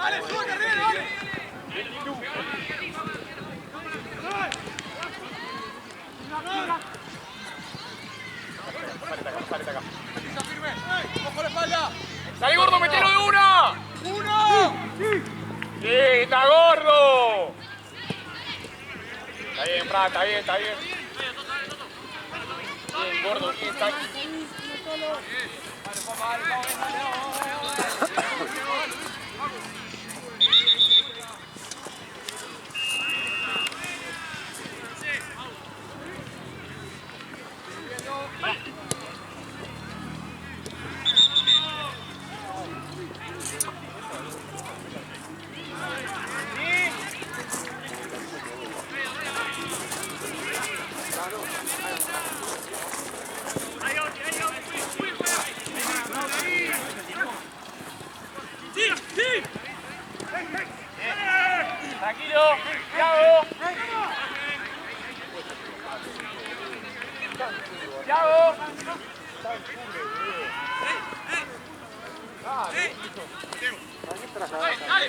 Dale, sube carrera, dale. ¡Ojo la espalda! ¡Salí, gordo, metelo de una! ¡Uno! ¡Sí, está gordo! Está bien, Fran, está bien, está bien. Bien, gordo, bien, está bien. Tranquilo, Thiago. Thiago. Dale. Ahí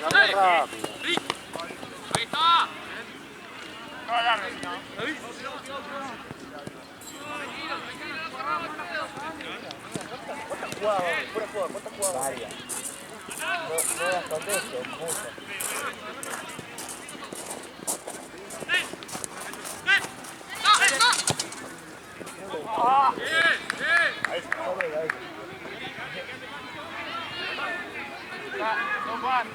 está. No agarres, ¿no? ¿Cuántas jugadas? Varias. No bastante eso, muchas. Ahí está. No, Juan.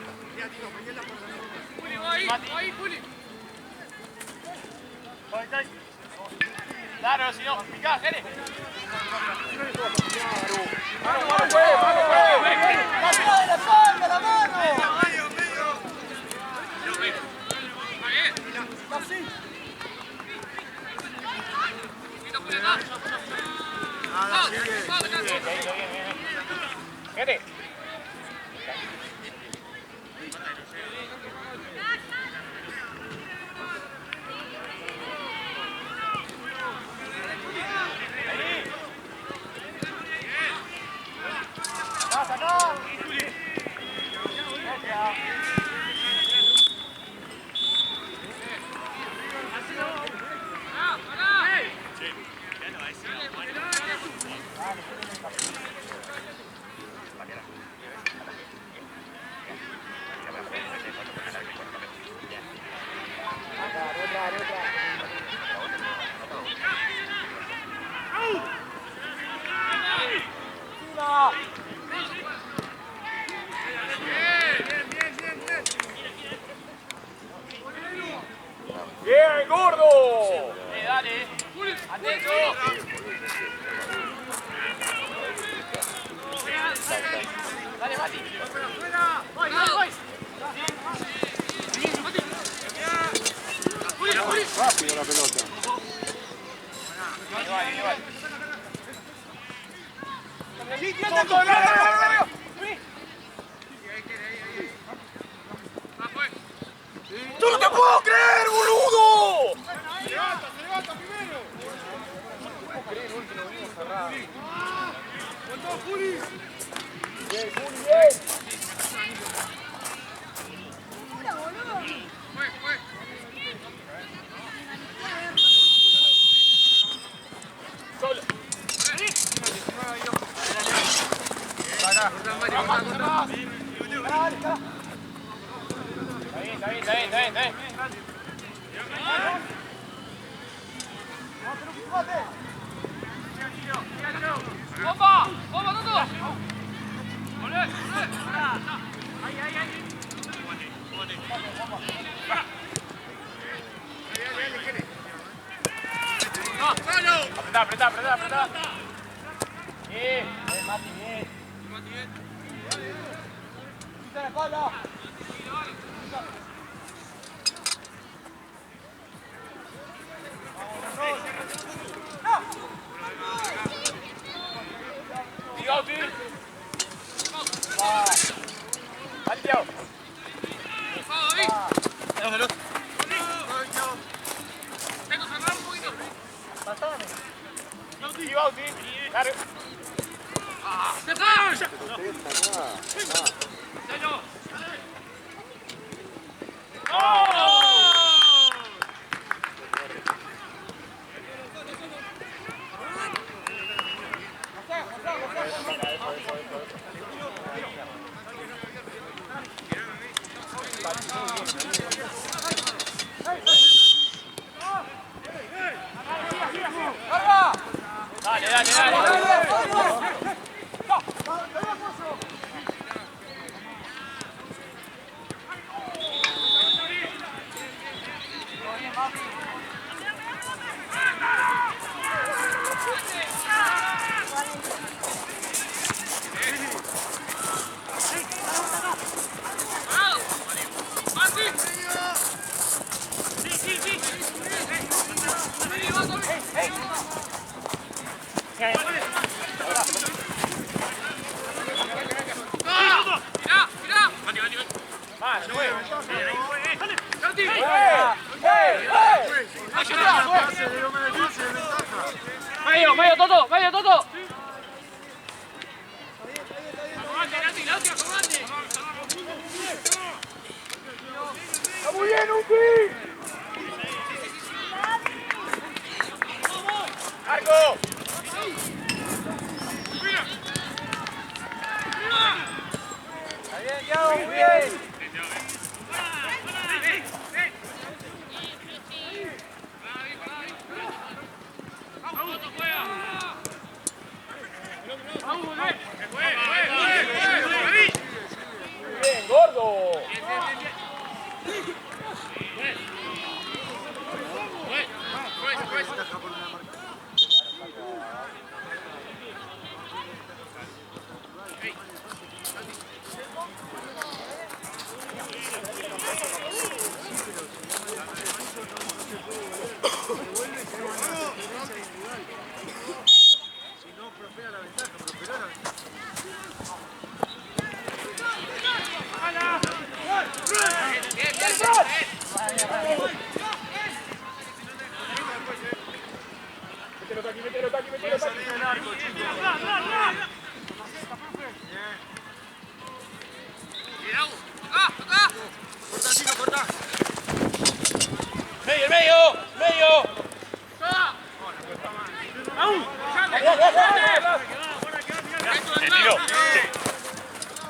Ahí, Puli. Claro, si no, picá, Jere. Jere. ¡Bien, gordo! Dale. ¡Atento! Dale, Mati. Rápido la pelota. ¡Yo no te puedo creer, boludo! Se levanta primero. Bien, Juli, bien. Solo. Está bien. ¡Bomba! ¡Bomba, Toto! ¡Volvé! Ahí. ¡No, solo! Apretá. Bien, Mati, bien. Quita la espalda. Gauti. Vale, Thiago. Tengo que cerrar un poquito. Y Gauti. Claro. ¡Ya está! Pero ustedes acá. ¡Sello! Medio, Toto, medio, Toto. ¡Está muy bien, Upi! ¡Arco! Está bien, Thiago, muy bien. ¡Bien, gordo! Mételo aquí. ¡Medio!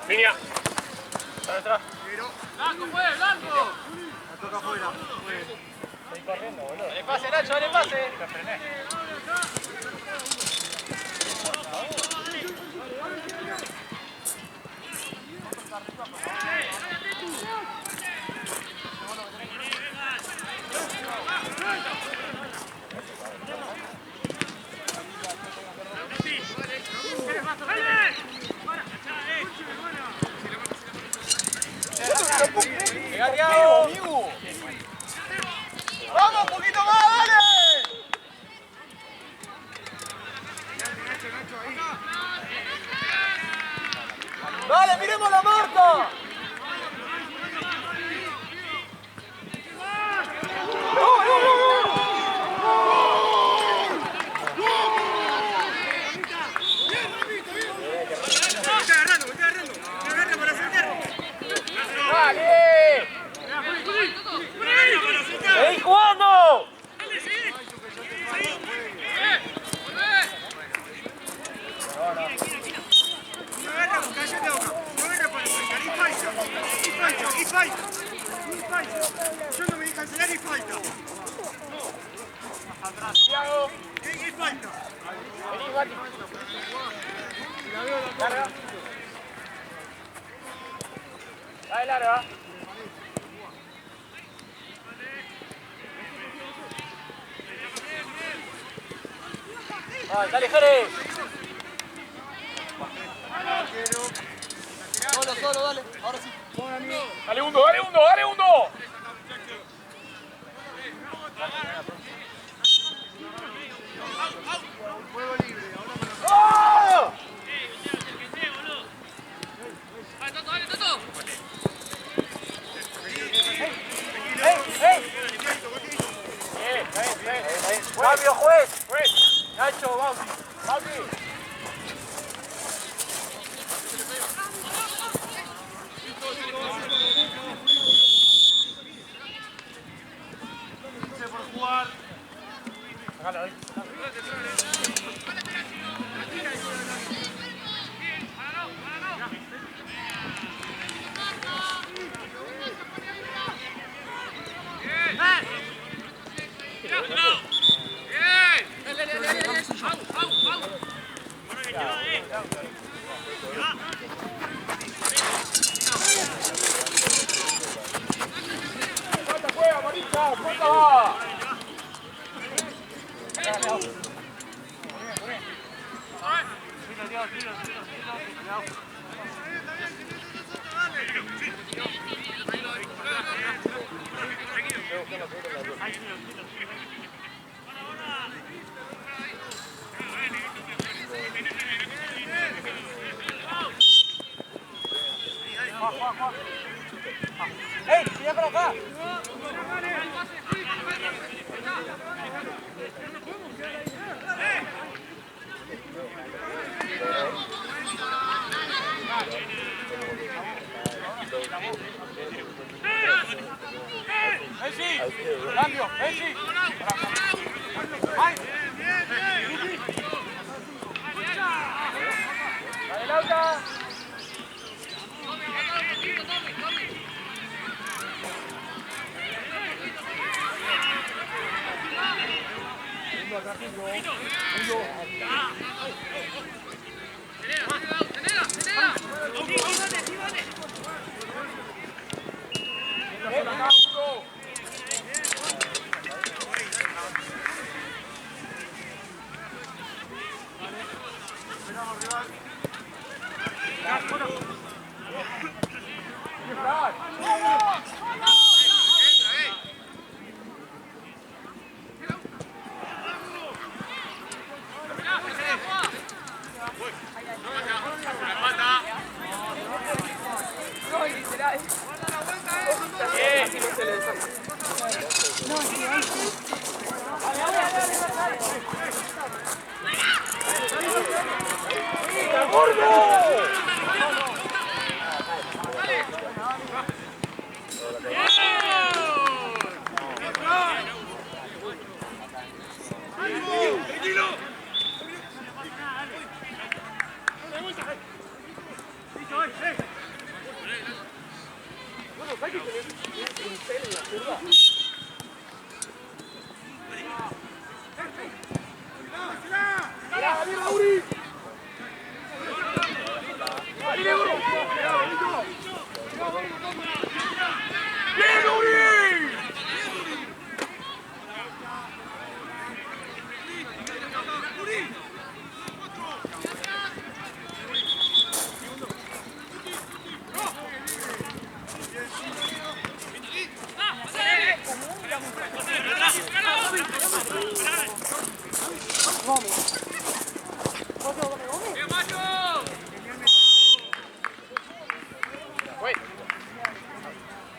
Línea. Atrás. Blanco, fue, blanco. La toca afuera. Estoy corriendo, boludo. Dale pase, Nacho, dale pase. La frené. Llega Thiago. ¡Vamos, un poquito más, dale! ¡Dale, miremos la marca! ¡Dale! ¡Seguí jugando! Thiago. Vení, Mati. Larga. Dale, larga. Dale, Jerez. Solo, dale. Ahora sí. Dale hundo. ¡Oh! Dale, Toto. Cambio, juez. Nacho, Bauti. Por jugar. Sácalo ahí. ¡Cuánta juega, Marita! ¡Cuánta va! ¡Ey! ¡Tira para acá! Messi, cambio, Messi. Adelanta.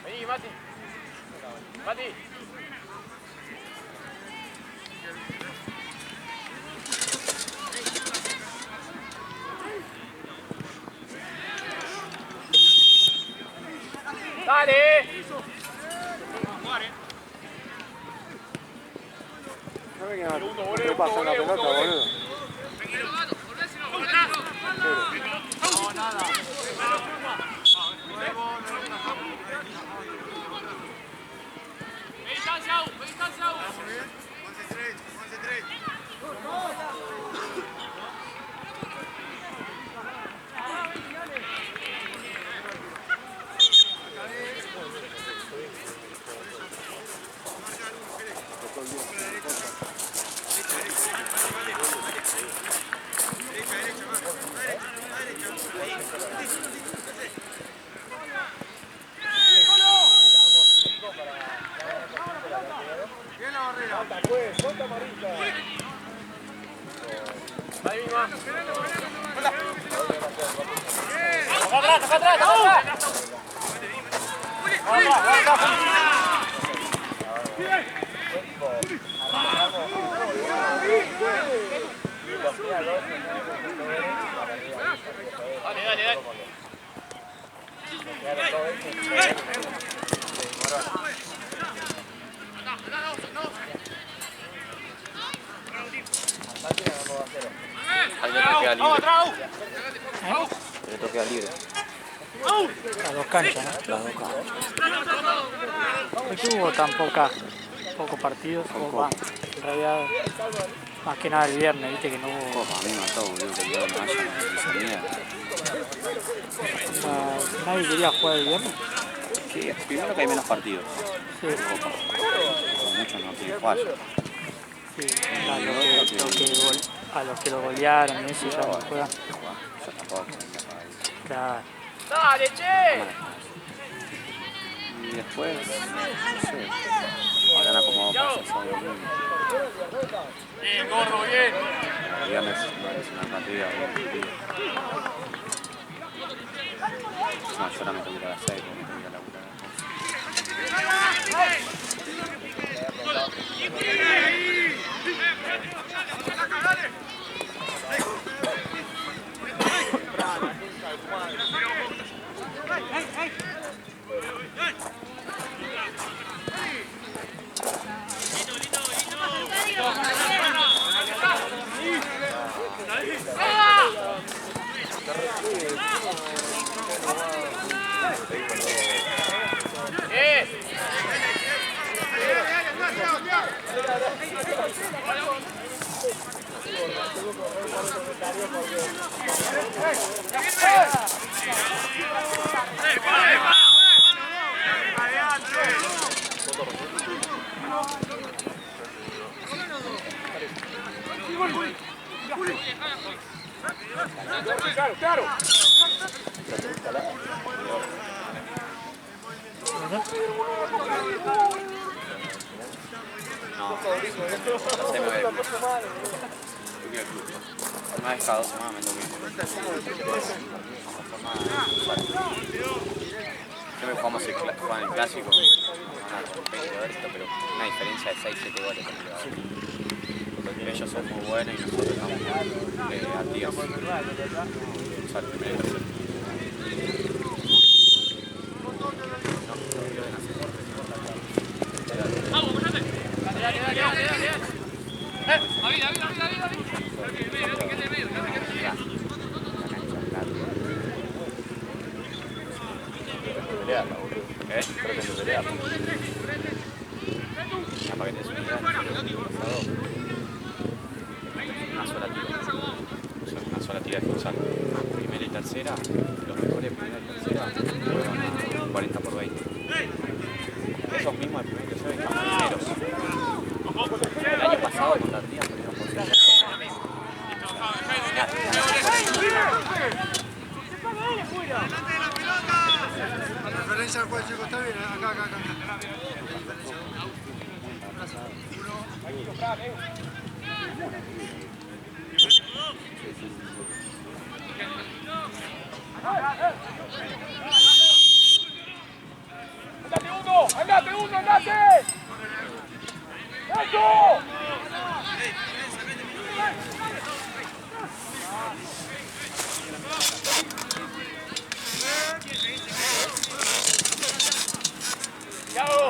Vení, Mati. Mati. Dale. No venga, ¿qué pasa en la pelota, boludo? No, nada. Ahí le toquea libre. Le toquea libre. Las dos canchas, ¿no? Las dos canchas. ¿Por qué hubo tan pocos partidos? En realidad, más que nada el viernes, viste que no hubo. Copa, a mí me mató, boludo, que yo no haya esa mierda. Nadie quería jugar el viernes. Que primero que hay menos partidos. Sí, Copa. Como muchos no quieren jugar. sí. A los que lo golearon y eso ya no juegan. Yo tampoco. Claro. Dale, che. Y después, no sé, habrán acomodado para hacer sábado domingo. Bien, gordo, bien. El viernes es una partida bien. No, yo ahora me tengo que ir a las 6, Claro, claro. No, se me ve. Una vez cada 2 semanas me toqué. Siempre jugamos el clásico. Pero una diferencia de 6-7 goles con el Levante. Porque ellos son muy buenos y nosotros estamos activos. O sea, el primero y tercero. Vamos, cállate. David. ¿Eh? Creo que se pelea. Para que te des una idea, una sola tira de futsal. Primera y tercera, los mejores primera y tercera, juegan 40 por 20. Esos mismos de primera y tercera están primeros. El año pasado con la tía perdieron por 6. La referencia al juez chico está bien, acá. ¡Andate uno! ¡Eso! ¡Yago!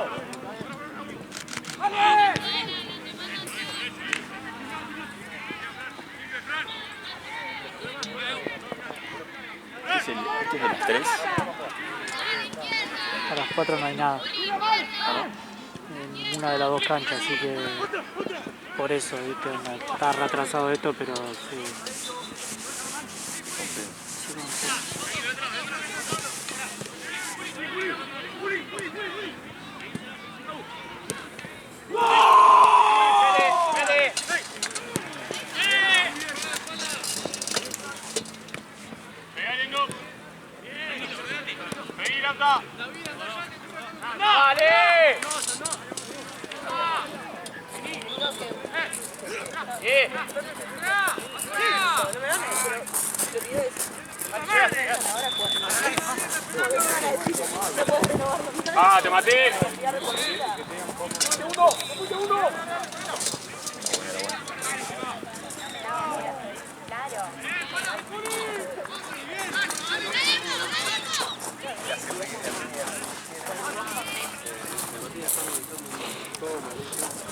¿Este es el 3? A las 4 no hay nada. En una de las dos canchas, así que por eso, ¿viste? Está retrasado esto, pero sí. ¡Dale! ¡Ah, te maté! ¡Uno!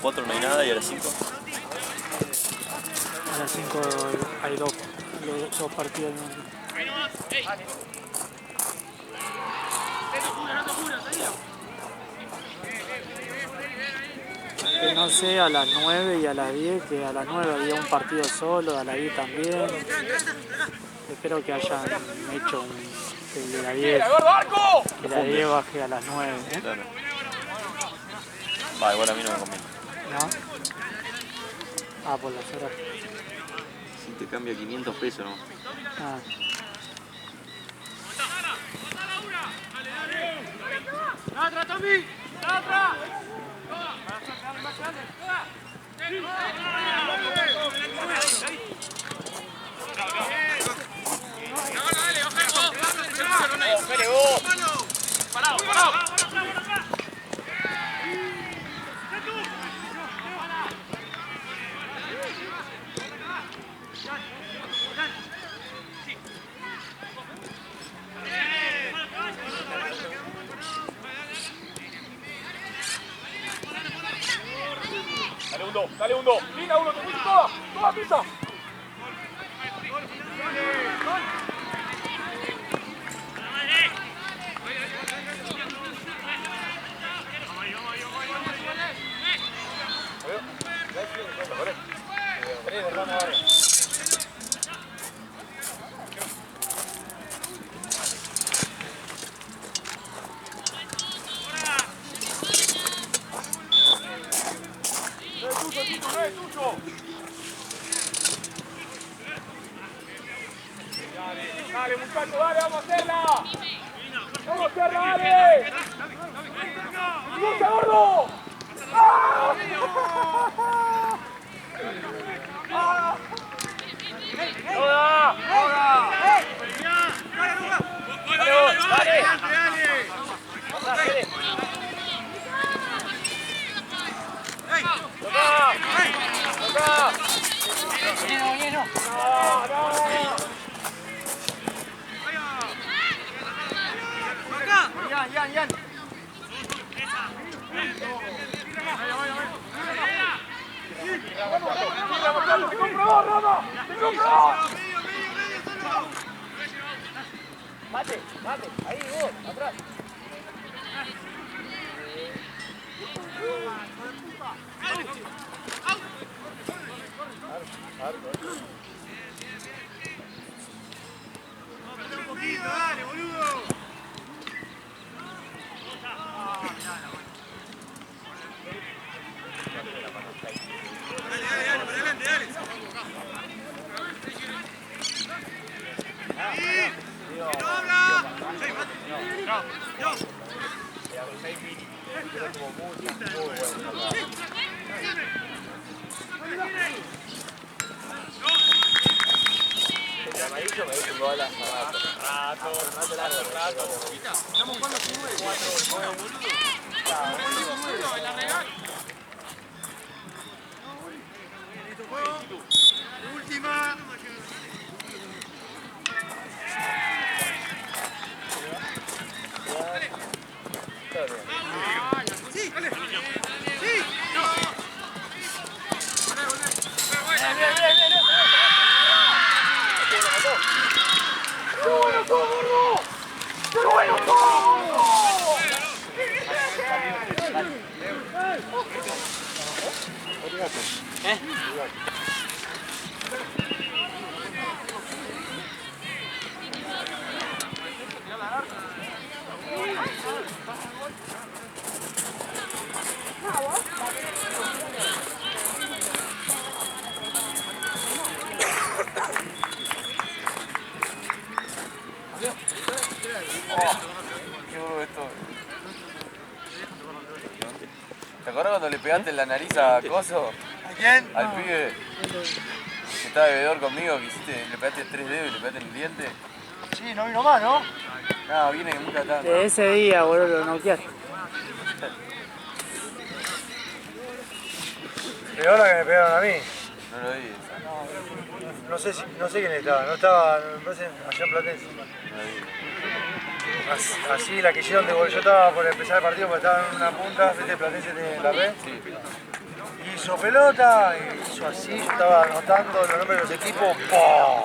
¿4 no hay nada y a las 5? A las 5 hay dos partidos. Que no sé, a las 9 y a las 10, que a las 9 había un partido solo, a las 10 también. Espero que hayan hecho que el de la 10, que la 10 baje a las 9. ¿Eh? Claro. Va, igual a mí no me conviene. ¿No? Ah, por las horas. Si te cambia 500 pesos, ¿no? Ah. ¡Atrás, Tommy! ¡Atrás! ¡Parado! Dale un 2. Pisa uno, te fuiste toda pisa. es tuyo. Dale, muchachos, dale, vamos a hacerla. Vamos a hacerla, dale. ¡Lucha, gordo! ¡Ah! ¡Ah! ¡Toda! ¡Toda! ¡Dale vos! ¡Dale! ¡Toca! ¡Toca! Lleno. ¡No! Yan. ¡Te compro vos, Rama! ¡Te compro vos! Mate, ahí vos, atrás. Dale, boludo. El amarillo me dice un gol hace rato. Estamos jugando sin 9. Última. Sí, dale. Sí. ¿Te acuerdas cuando le pegaste en la nariz a Coso? ¿A quién? Al pibe que estaba de bebedor conmigo, que hiciste, le pegaste 3 dedos y le pegaste en el diente. Sí, no vino más, ¿no? No, viene que mucha tanta. De ese día, boludo, lo noqueaste. Peor la que me pegaron a mí. No lo vi. No sé quién estaba, no estaba, me parece, allá en Platense. No lo vi. Así la que hicieron de gol, yo estaba por empezar el partido porque estaba en una punta, viste, Platense de la red. Sí. Hizo pelota, hizo así, yo estaba anotando los nombres de los equipos, ¡pum!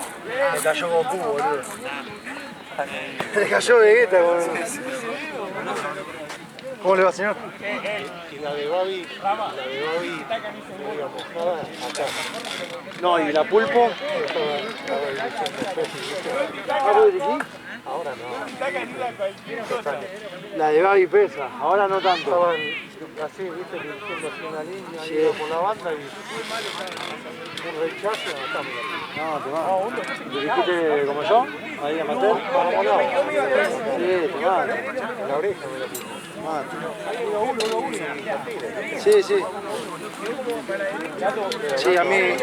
Me cayó Goku, boludo. Me cayó Vegeta, boludo. ¿Cómo le va, señor? Y la de Babi, digamos, acá. No, ¿y la Pulpo? Ahora no. La de Babi pesa, ahora no tanto. Estaban así, viste, dirigiendo así una línea, Sí. iba por la banda y un rechazo, matamos. No, te va. ¿Dirigiste como yo? Ahí a Mater. Sí, te va. La oreja me la puso. Sí, sí. Sí, a mí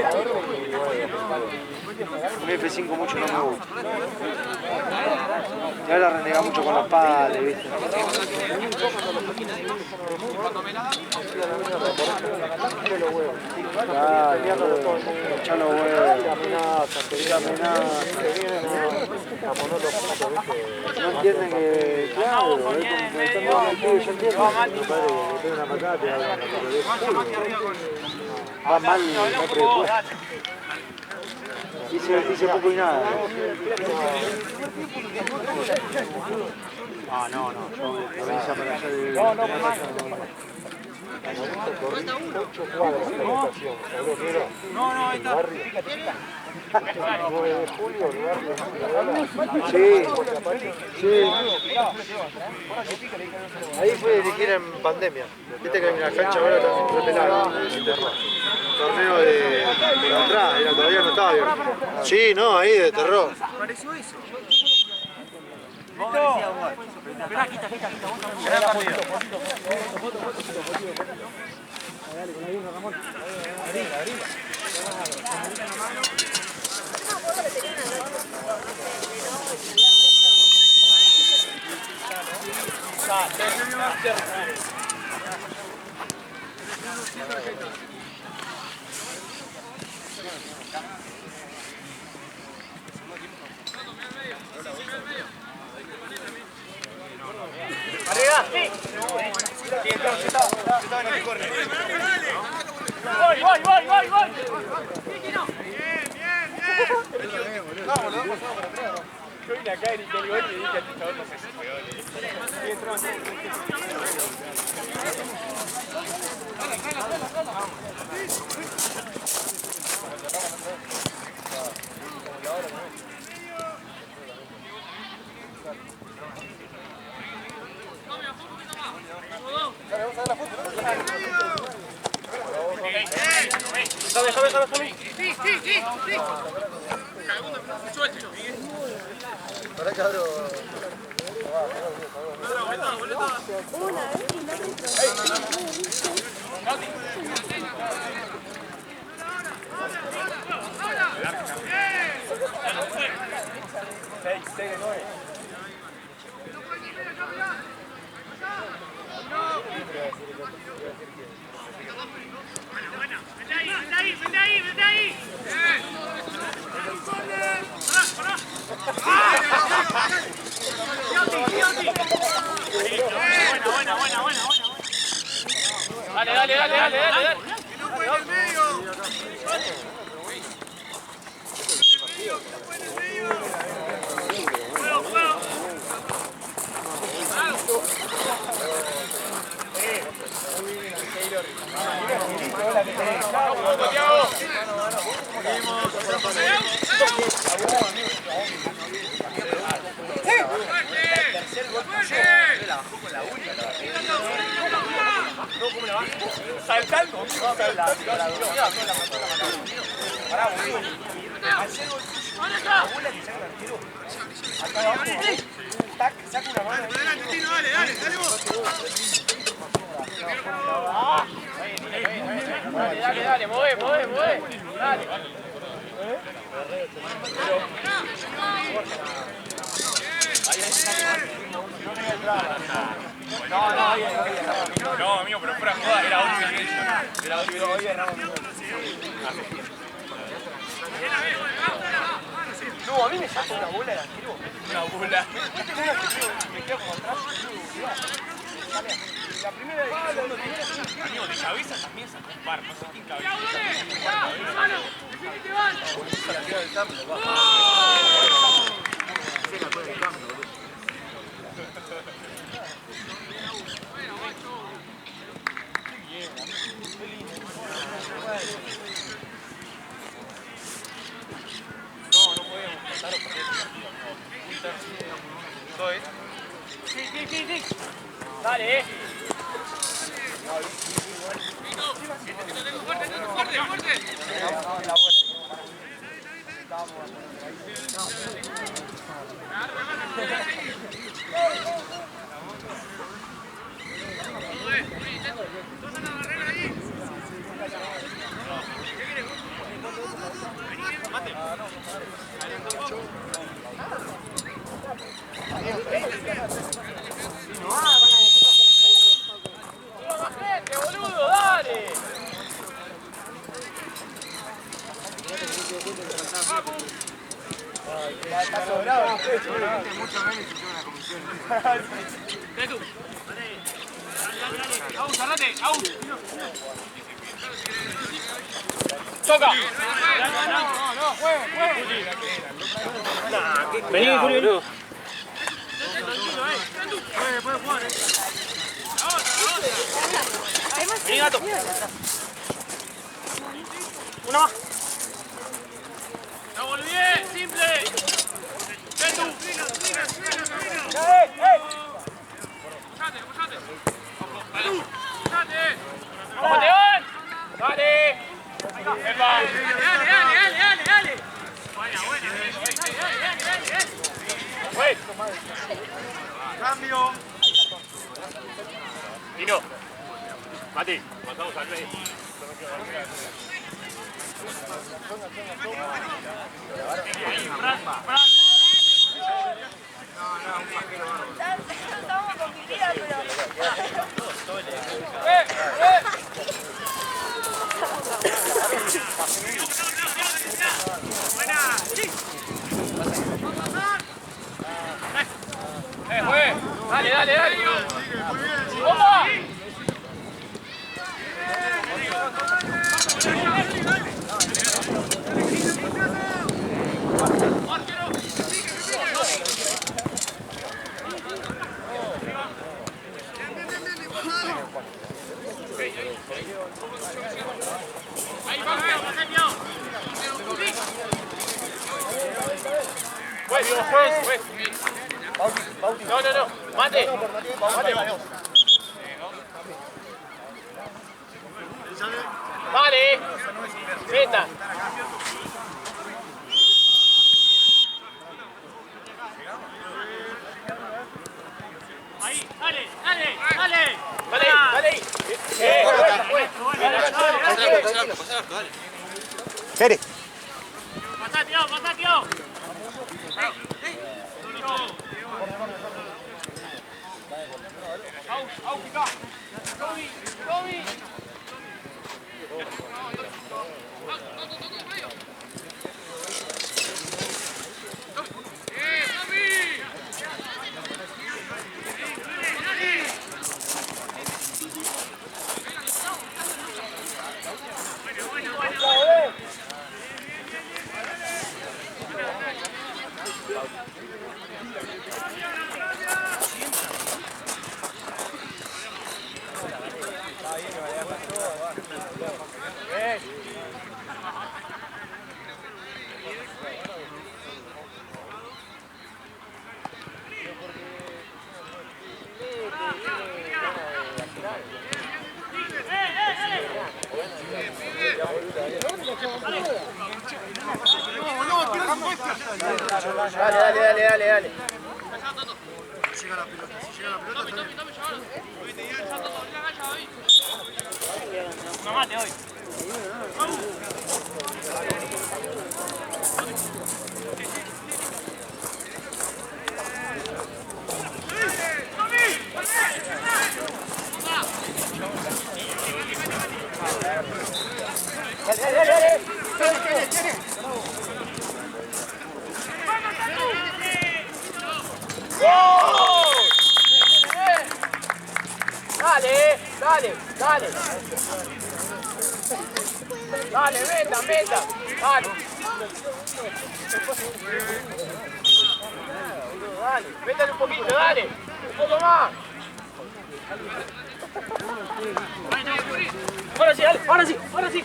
F5 mucho no me gusta. Y ahora renega mucho con las palas, ¿viste? Claro, echá los huevos. No entienden que, claro, es como que están dando el pibe, yo entiendo. Mi padre le pega una patada, te da la va mal, no predispuesto. Hice poco y nada. No, yo la venza para allá de... Sí. Ahí fue dirigir en pandemia. Viste que en la cancha ahora están repelados. torneo de por atrás, era, todavía no estaba abierto. Sí, no, ahí de terror. Pareció eso. ¡Arriba! ¡Sí! Sí, estaba en el corner. ¡Voy! Yo vine acá y grité el gol y dije a este chabón no sé si fue gol. Para cabrón. ¡Vete ahí! Dale. Saltando. Dale, mueve. Dale. No, amigo, pero fuera joda, era Oliver. No, a mí me saca una bola de arquero. Una bola. Me quedo como atrás. La primera vez que segundo tiempo, amigo, de cabeza también sacó un par, no sé quién cabeza. No podemos pasar o perder el partido. Sí. Dale, boludo, dale. Está sobrado. Mucho menos si una comisión. Aus, cerrate, Aus. Toca. No, juegue. Vení, Julio. Puede jugar, Vení, gato. Una más. ¡No volví! ¡Simple! ¡Ven tú! ¡Pushate! ¡Vamos, León! ¡Dale! Cambio. Tino. Mati. Pasamos al play. Estábamos con mi vida, pero... Juez. Dale, dale, dale. ¡Opa! Juez. No. Mate. Vale. Venta. Ahí, dale. Vale. Fede. Pasá, tío. Dale. Dale, venta. Dale. Métale un poquito, dale. Un poco más. Ahora sí.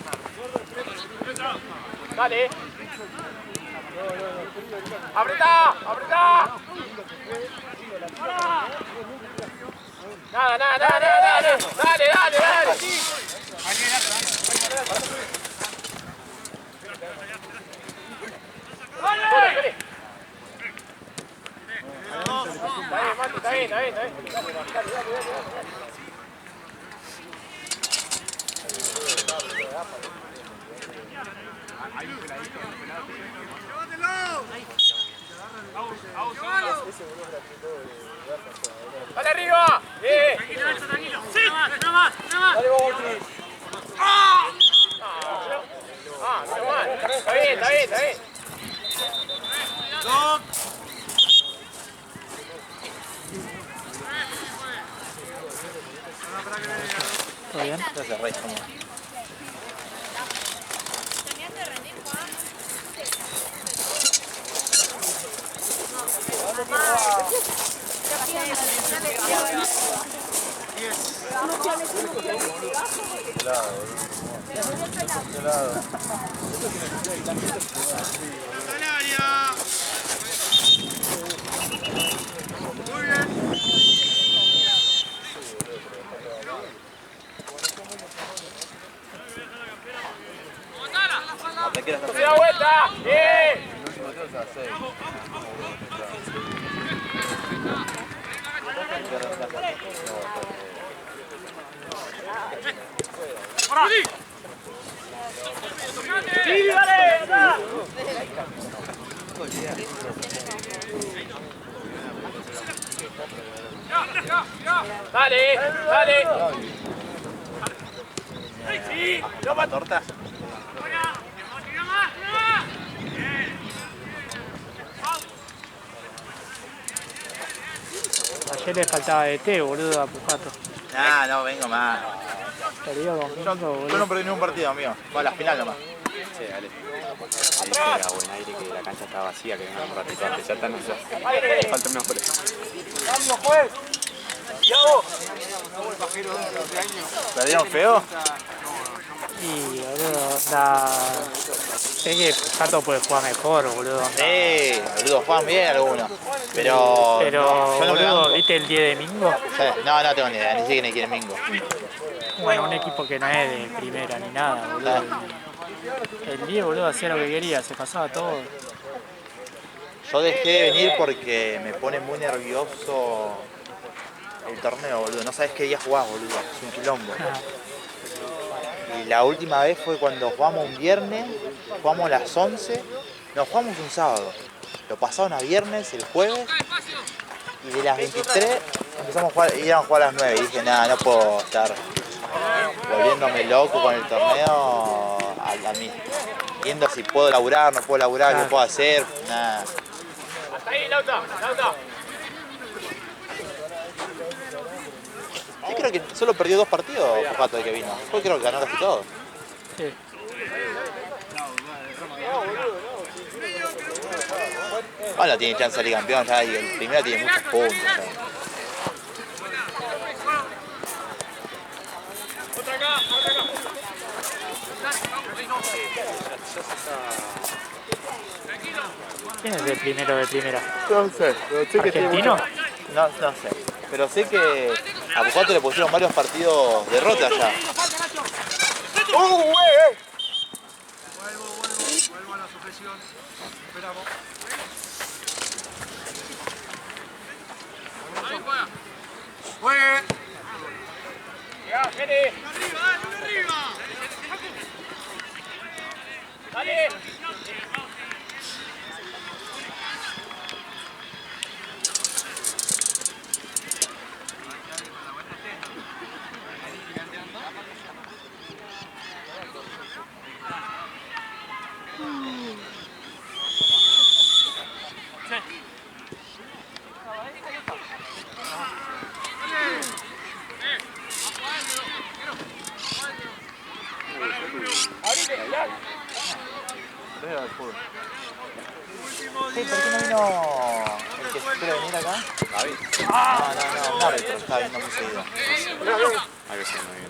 Dale. Apretá. Nada. Dale. Está bien. Dale. ¡Dale arriba! Tranquilo. Sí, nada más. Dale vos, Ortiz. No mal. Está bien. ¿Todo bien? Tenías que rendir, Juan. ¡Se da vuelta! ¡Bien! que reemplazar. ¡Sí, dale! ¡Anda! ¡Dale! ¡Dale! ¡Sí! ¿Toma torta? Ayer le faltaba de té, boludo, a Pujato. Nah, no vengo más. Perdió con Mingo, Yo boludo. no perdí ningún partido, amigo. Va a la final nomás. Che, dale. Le dije a Buen Aire que la cancha estaba vacía, que venga un ratito antes. Ya están, no sé. Falta unos por eso. ¡Cambio, juez! ¡Yago! ¿Perdieron feo? Y, boludo, sé que Pujato puede jugar mejor, boludo. Sí, boludo, juegan bien algunos. Pero. Pero, yo no me boludo, banco. ¿viste el 10 de Mingo? Sí, no tengo ni idea, ni siquiera quién es Mingo. Bueno, un equipo que no es de primera ni nada, boludo. El 10, boludo, hacía lo que quería, se pasaba todo. Yo dejé de venir porque me pone muy nervioso el torneo, boludo. No sabes qué día jugás, boludo. Es un quilombo. Y la última vez fue cuando jugamos un viernes, jugamos a las 11, no, jugamos un sábado. Lo pasaron a viernes, el jueves, y de las 23 empezamos a jugar, íbamos a jugar a las 9. Y dije, nada, no puedo estar volviéndome loco con el torneo a mí. Viendo si puedo laburar, no puedo laburar, qué puedo hacer, nada. Hasta ahí, Lauta, Lauta. Yo creo que solo perdió 2 partidos Pujato de que vino. Yo creo que ganó casi todo. Sí. Bueno, tiene chance de salir campeón ya y el primero tiene muchos puntos. Ya. Otra acá, otra acá. ¿Quién es el primero de primera? No sé, pero sé que tiene ¿Argentino? mucho- No sé. Pero sé que a Pujato le pusieron varios partidos derrota ya. Vuelvo a la supresión. Esperamos. ¡Juegue! Ya, Jenny. Dale. Sí, ¿por qué no vino el que espera venir acá? Javi. No, un árbitro, está viendo muy seguido. A ver si no viene.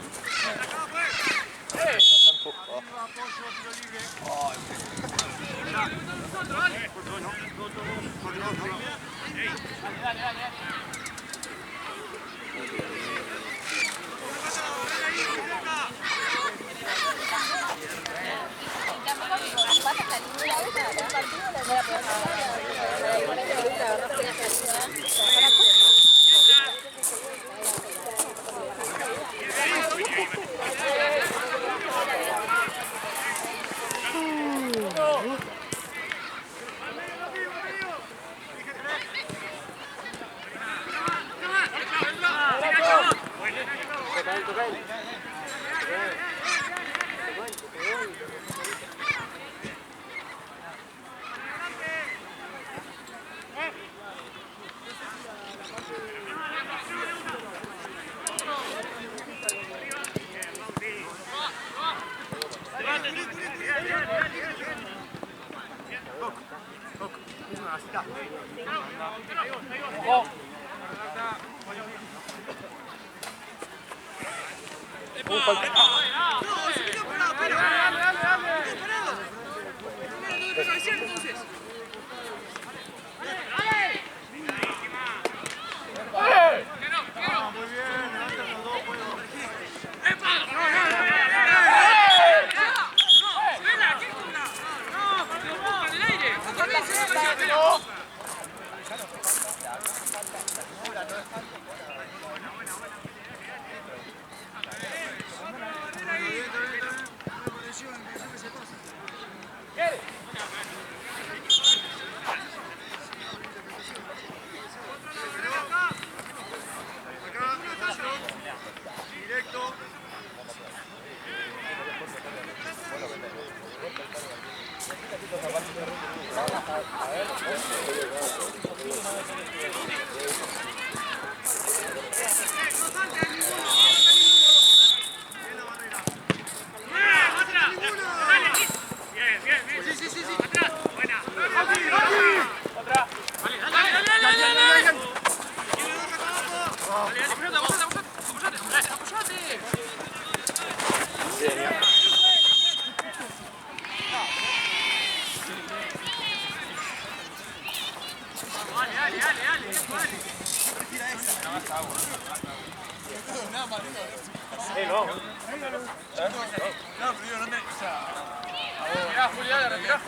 Mirá, Julián, la retirás.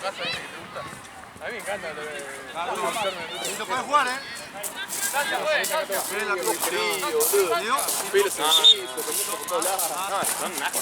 A mí me encanta. Lo pueden jugar, ¿eh? Gracias, güey. Miren la frío, boludo. Pero por todos lados. No, son nada.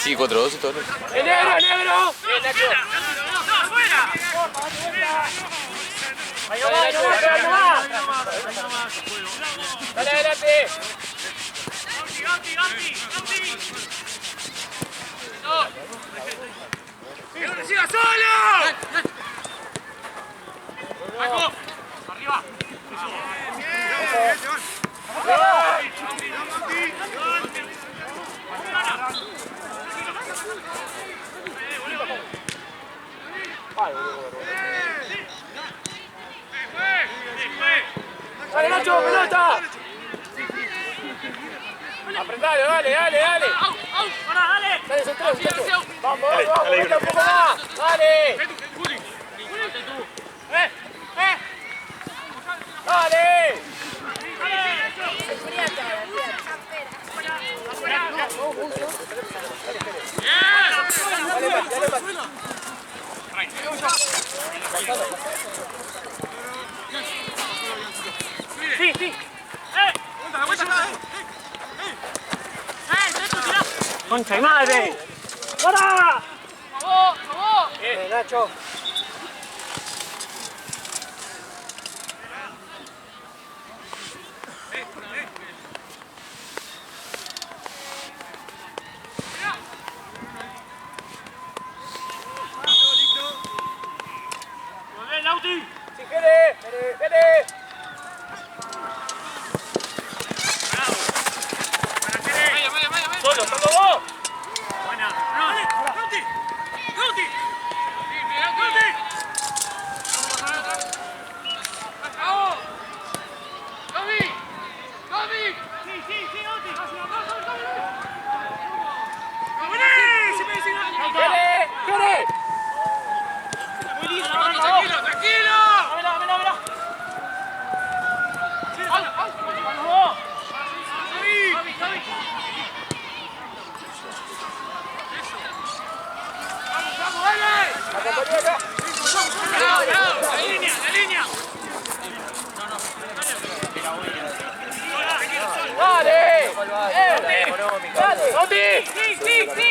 Sí, 4-2 y todo. ¡El negro, el negro! ¡Bien, Nacho! ¡Ahí no va, ahí no va, ahí no va! ¡Dale adelante! ¡Siga solo! ¡Marco! ¡Arriba! ¡Dale, Nacho, pelota! ¡Apretale, dale, dale, dale! ¡Dale, central, muchacho! ¡Vamos, vamos, vamos! ¡Un poco más! ¡Dale! ¡Dale! ¡Sí, sí! ¡Concha y madre! ¡Para! ¡Vamos, vamos! Nacho. ¡Sí, Jere! ¡Jere! ¡Solo, solo vos! ¡Buena! ¡Gauti! ¡Gauti! ¡Gauti! ¡Bravo! ¡Gaby! ¡Gaby! ¡Sí, sí, sí, Gauti! ¡Jere! ¡Jere! ¡Muy lindo! ¡Tranquilo, tranquilo! ¡Mira, mira, mira! ¡Vamos! ¡Gaby! ¡Gaby! ¡Vamos, dale! ¡Acompañá acá! ¡Bravo, bravo! ¡La línea, la línea! ¡Dale! ¡Dale! ¡Dale! ¡Sí, sí, sí!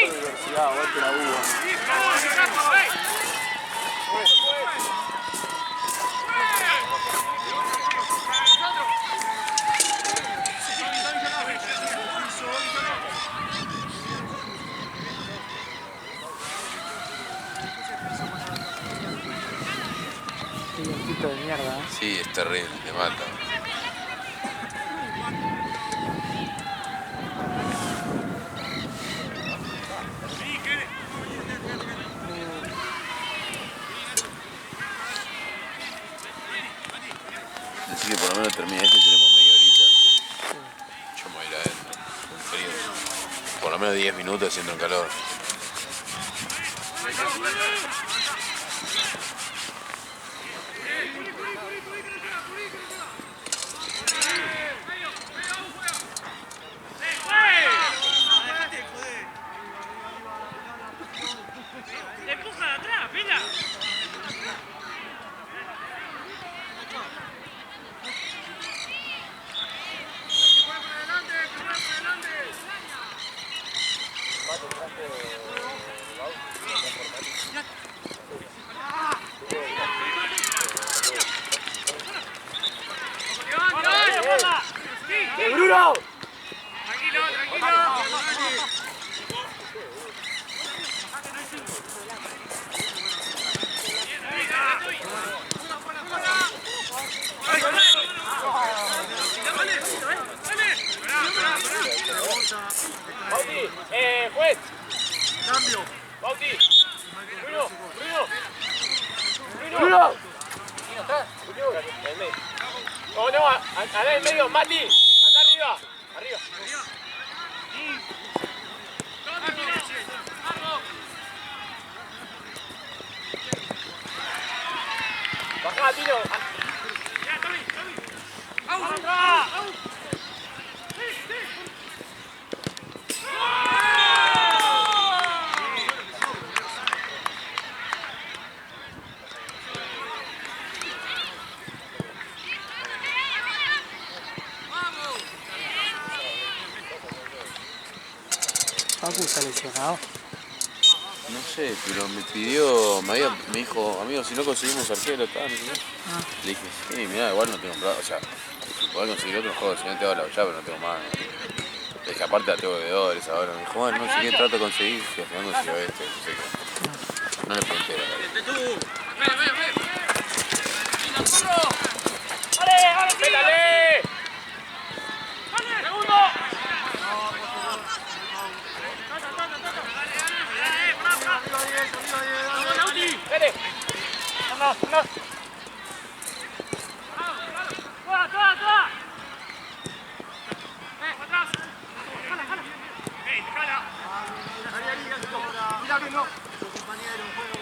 De mierda, ¿eh? Sí, es terrible, te mata. Así que por lo menos termina esto y tenemos media horita. Yo me voy a ir adentro. Frío. Por lo menos 10 minutos haciendo el calor. Mati! Anda arriba. Arriba. Bajá, Tino. Facu está lesionado. No sé, pero me pidió, me dijo, amigo, si no conseguimos arquero, tal, ¿no? Le dije, sí, mirá, igual no tengo plata, o sea, si podés conseguir otro juego, si no te hago la llave, pero no tengo más. Le dije, aparte la tengo bebedores ahora, me dijo, bueno, no sé qué trato de conseguir, y al final consiguió este, no sé qué. No le pregunté, la verdad. ¡Pétale! ¡Segundo! ¡Vete! ¡Anda, anda! Mira que no. Tu compañero, juega.